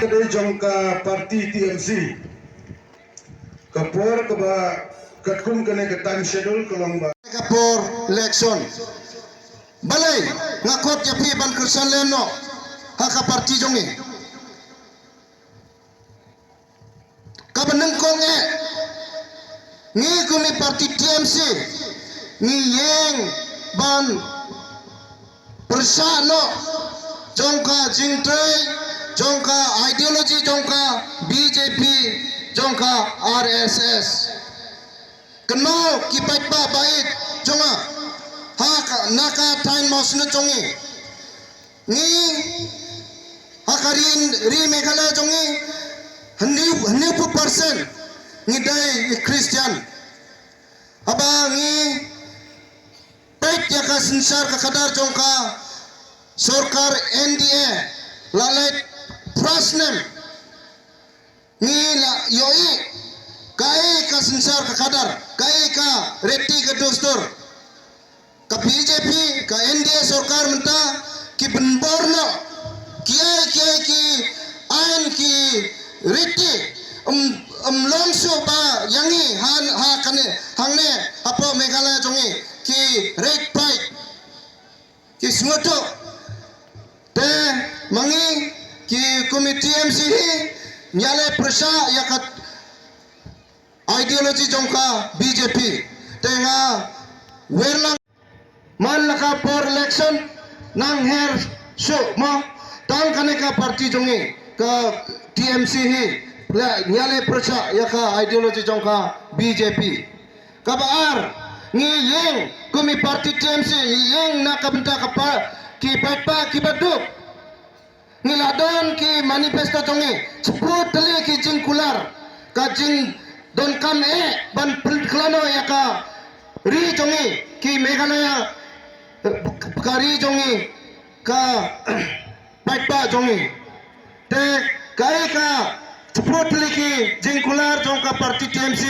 Kedai jongka parti TMC kapor keba katkum kene ke time schedule kolong ba kapor election balai ngakot ya pi ban kersan leno haka parti jongi kabeneng konge ni kuni parti TMC ni yeng ban persano jongka jingtrai jongka ideologi jongka BJP jongka RSS kenal kipai pa bait jonga haka naka tain mosne jongi ni hakarin ri meghala jongi 100% ni dai Christian abangi pek ya ka sensar ka kadar jongka sorkar NDA lalet prasnem ni la yoi kai ka sensar ka kadar kai ka reti ka dostor ka BJP ka NDA sorkar menta ki benborno kiai ki ain ki reti longso ba yangi han ha kane hangne apo meghalaya jongi ki red pipe ki smoto te mangi ki komiti TMC nyale prasa yakat ideologi jongka BJP tenga werlang man laka por election nang her so ma tang kaneka parti jongi ka TMC nyale prasa yaka ideologi jongka BJP kabar ni yeng kumi parti TMC yeng nakabenta kapa ki patpa ki baduk niladon ki manifesto jongi sebut tali ki jingkular ka jing don kam ban klano ya ka ri jongi ki Meghalaya kari jongi ka patpa jongi te kai ka sebut tali ki jingkular jongka parti TMC